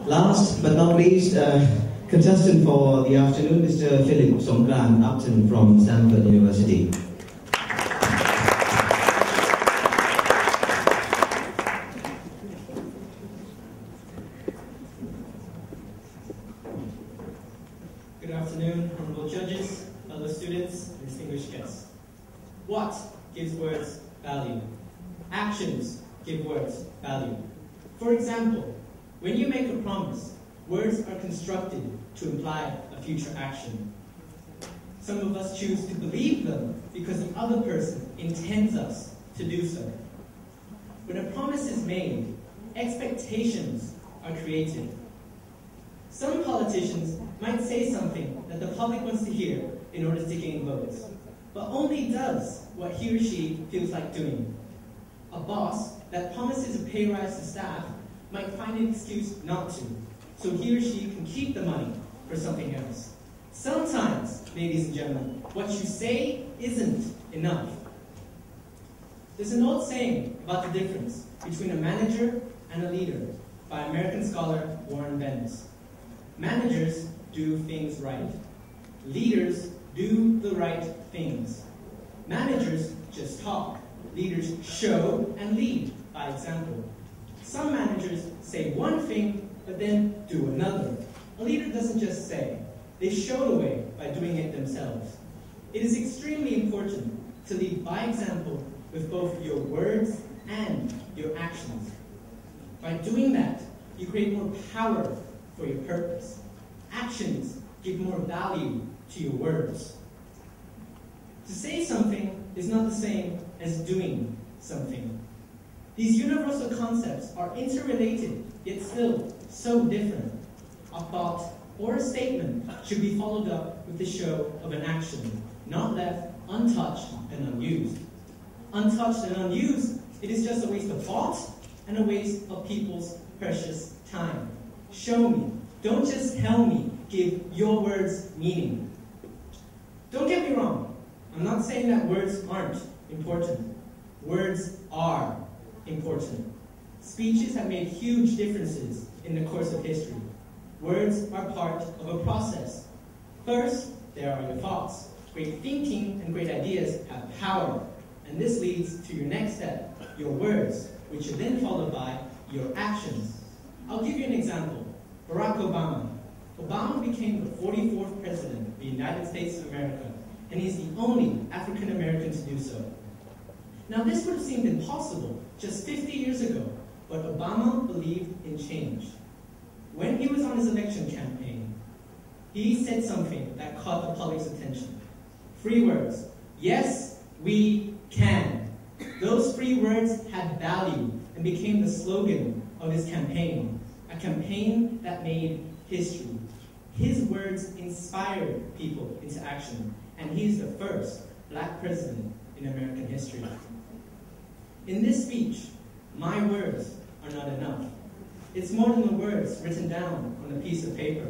Last but not least, contestant for the afternoon, Mr. Philip Songkran Upton from Stamford University. Good afternoon, honorable judges, fellow students, and distinguished guests. What gives words value? Actions give words value. For example, when you make a promise, words are constructed to imply a future action. Some of us choose to believe them because the other person intends us to do so. When a promise is made, expectations are created. Some politicians might say something that the public wants to hear in order to gain votes, but only does what he or she feels like doing. A boss that promises a pay rise to staff might find an excuse not to, so he or she can keep the money for something else. Sometimes, ladies and gentlemen, what you say isn't enough. There's an old saying about the difference between a manager and a leader by American scholar Warren Bennis. Managers do things right. Leaders do the right things. Managers just talk. Leaders show and lead by example. Some managers say one thing, but then do another. A leader doesn't just say. They show the way by doing it themselves. It is extremely important to lead by example with both your words and your actions. By doing that, you create more power for your purpose. Actions give more value to your words. To say something is not the same as doing something. These universal concepts are interrelated, yet still so different. A thought or a statement should be followed up with the show of an action, not left untouched and unused. Untouched and unused, it is just a waste of thought and a waste of people's precious time. Show me. Don't just tell me. Give your words meaning. Don't get me wrong. I'm not saying that words aren't important. Words are important. Speeches have made huge differences in the course of history. Words are part of a process. First, there are your thoughts. Great thinking and great ideas have power. And this leads to your next step, your words, which are then followed by your actions. I'll give you an example. Barack Obama. Obama became the 44th president of the United States of America, and he's the only African American to do so. Now, this would have seemed impossible just 50 years ago, but Obama believed in change. When he was on his election campaign, he said something that caught the public's attention. 3 words. Yes, we can. Those 3 words had value and became the slogan of his campaign, a campaign that made history. His words inspired people into action, and he's the first black president in American history. In this speech, my words are not enough. It's more than the words written down on a piece of paper.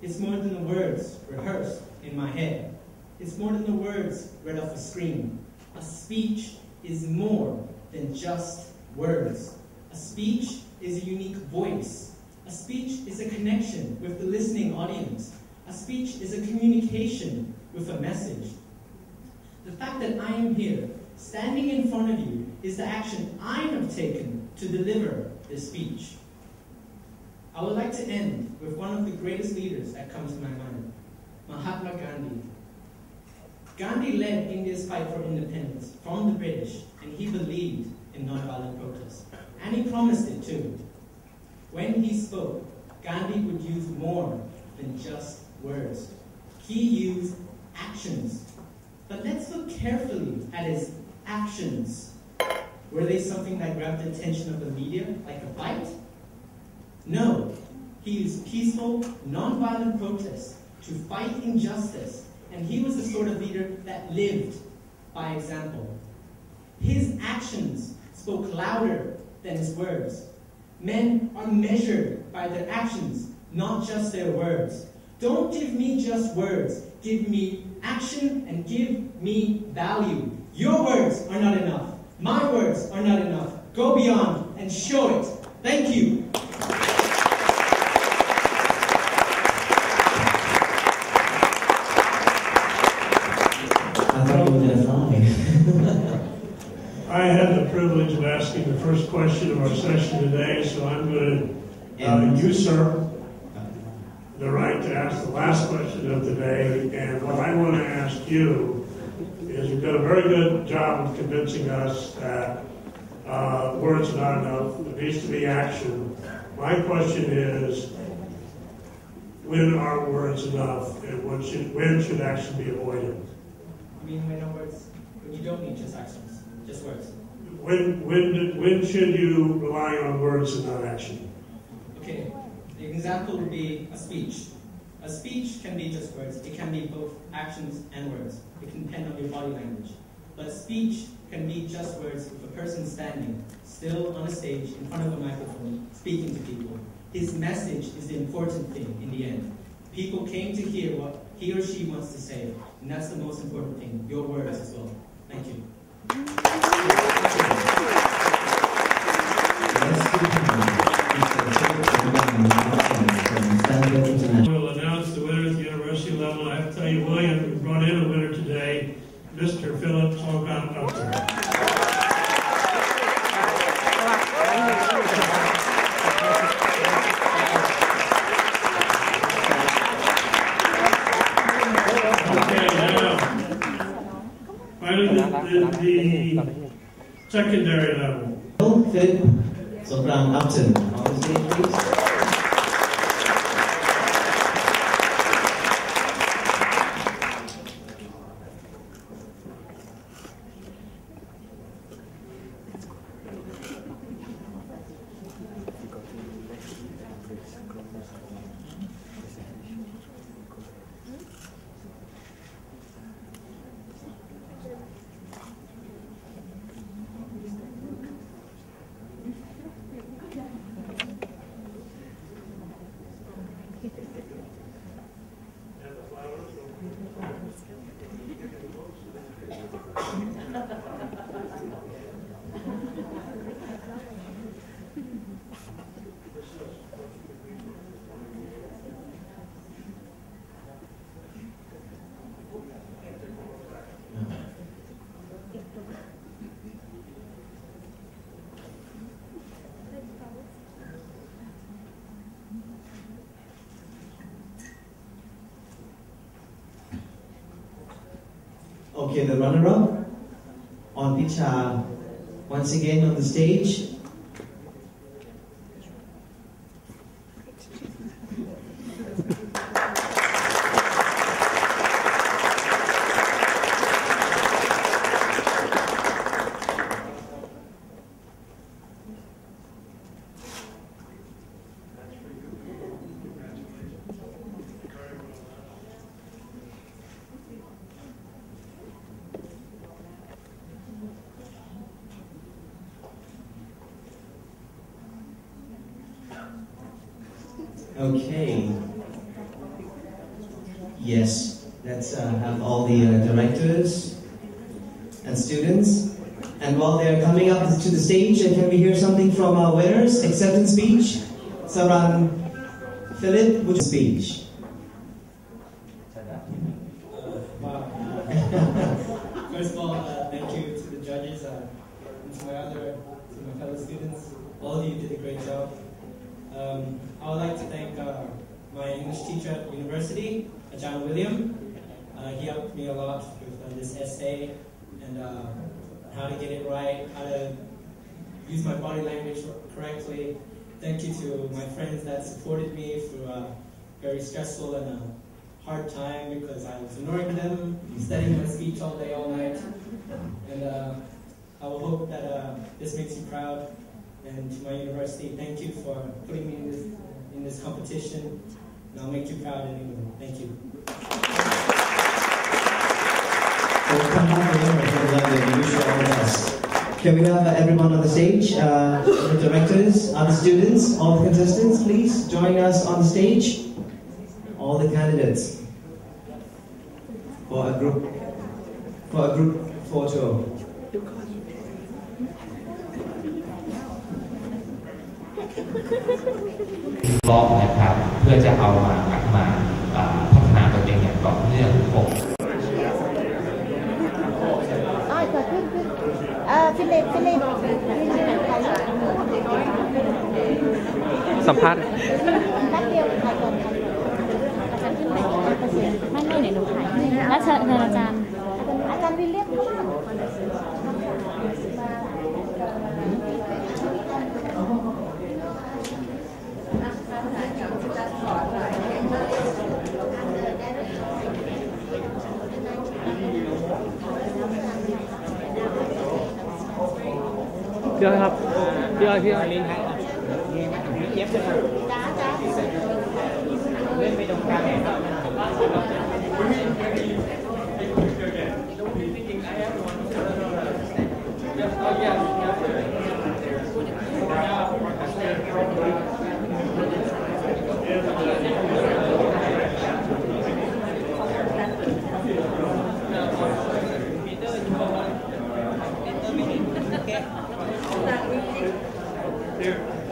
It's more than the words rehearsed in my head. It's more than the words read off a screen. A speech is more than just words. A speech is a unique voice. A speech is a connection with the listening audience. A speech is a communication with a message. The fact that I am here, standing in front of you, is the action I have taken to deliver this speech. I would like to end with one of the greatest leaders that comes to my mind, Mahatma Gandhi. Gandhi led India's fight for independence from the British, and he believed in nonviolent protest. And he promised it too. When he spoke, Gandhi would use more than just words. He used actions. But let's look carefully at his actions. Were they something that grabbed the attention of the media, like a fight? No. He used peaceful, nonviolent protest to fight injustice, and he was the sort of leader that lived by example. His actions spoke louder than his words. Men are measured by their actions, not just their words. Don't give me just words. Give me action and give me value. Your words are not enough. My words are not enough. Go beyond and show it. Thank you. to our session today, so I'm going to usurp the right to ask the last question of the day. And what I want to ask you is, you've done a very good job of convincing us that words are not enough. There needs to be action. My question is, when are words enough, and when should action be avoided? I mean, when you don't need just actions, just words. When should you rely on words and not action? Okay, the example would be a speech. A speech can be just words. It can be both actions and words. It can depend on your body language. But a speech can be just words with a person standing, still on a stage, in front of a microphone, speaking to people. His message is the important thing in the end. People came to hear what he or she wants to say, and that's the most important thing, your words as well. Thank you. We'll announce the winners at the university level. I have to tell you, William, we brought in a winner today, Mr. Philip Songkran Upton. The secondary level. Philip Songkran Upton, on the stage, please. Okay, the runner-up on Preecha, once again on the stage. Okay. Yes, let's have all the directors and students. And while they're coming up to the stage, can we hear something from our winners? Acceptance speech. Saran Philip, would you speech? First of all, thank you to the judges, and to my fellow students. All of you did a great job. I would like to thank my English teacher at university, John William. He helped me a lot with this essay and how to get it right, how to use my body language correctly. Thank you to my friends that supported me through a very stressful and hard time, because I was ignoring them, studying my speech all day, all night. And I will hope that this makes you proud. And to my university, thank you for putting me in this competition. And I'll make you proud in England. Thank you. Can we have everyone on the stage? The directors, other students, all the contestants, please join us on the stage. All the candidates for a group photo. บล็อกนะครับเพื่อจะเอามาพัฒนาตัวเองอย่างต่อเนื่องผม Philip สัมภาษณ์ แป๊บเดียวถ่ายก่อนอาจารย์ขึ้นไหน100%ไม่ไหนหนูถ่ายให้แล้วเชิญอาจารย์วิลเลียมเข้ามาพี่อ้อยครับพี่อ้อยลิ้นให้เย็บเลยเล่นไปตรงกลาง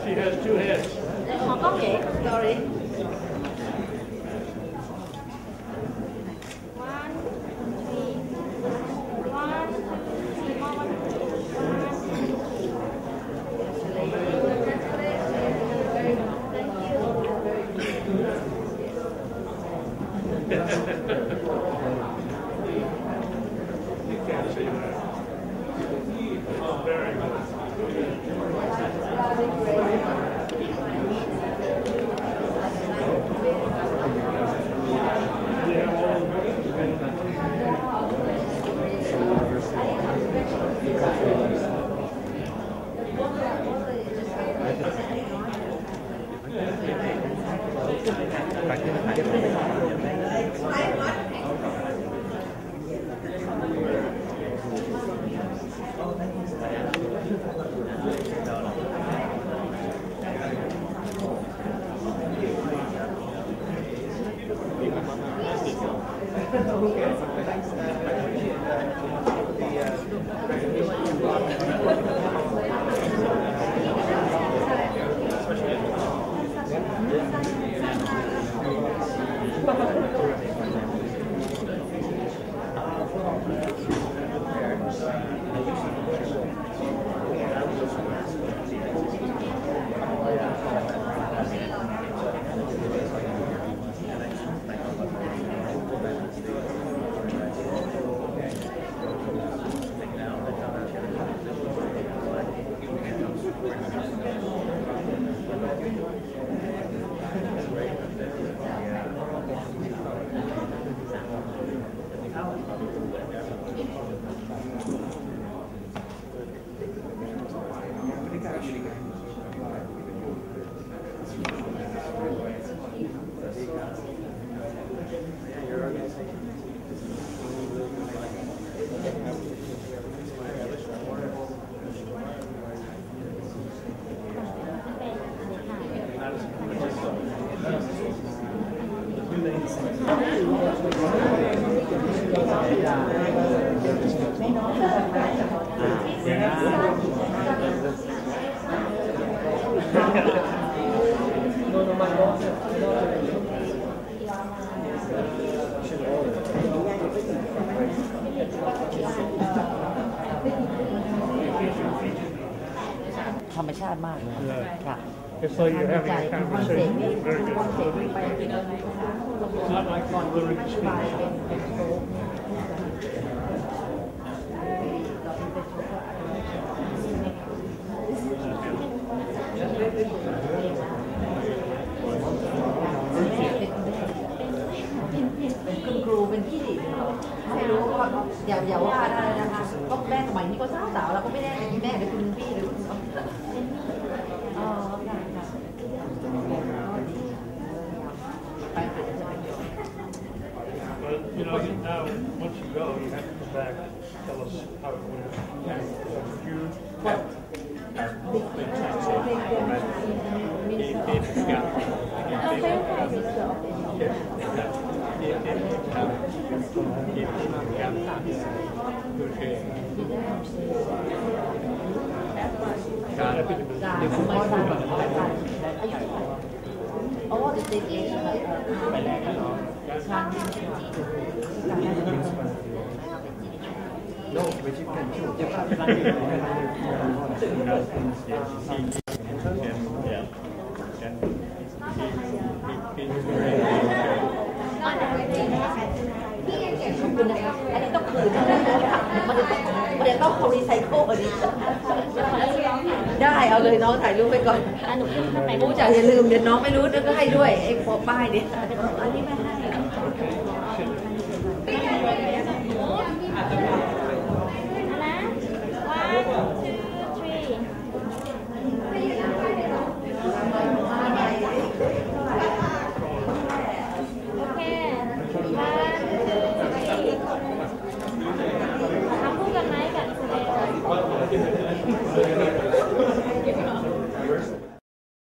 She has 2 heads. ขอกล้องเก๋ sorryธรรมชาติมากเลยค่ะ It's like you're having a conversation. Very good. It's not like delivering a speech. คุณครูเป็นพี่ไม่รู้ก็อย่าว่าได้นะคะก็แม่สมัยนี้ก็สาวแล้วก็ไม่ได้เป็นแม่หรือคุณพี่หรือคุณอ๋อค่ะค่ะ But you know, now once you go, you have to come back and tell us how it went. Huge. Oh, the big age. เ No, which you can choose. Yeah.ขอบคุณนะคะอันนี้ต้องคืนมันจะต้องเอารีไซเคิลอันนี้ได้เอาเลยน้องถ่ายรูปไปก่อนผู้จ่ายอย่าลืมเดี๋ยวน้องไม่รู้ก็ให้ด้วยไอ้ป้ายเนี่ยอันนี้ไม่ให้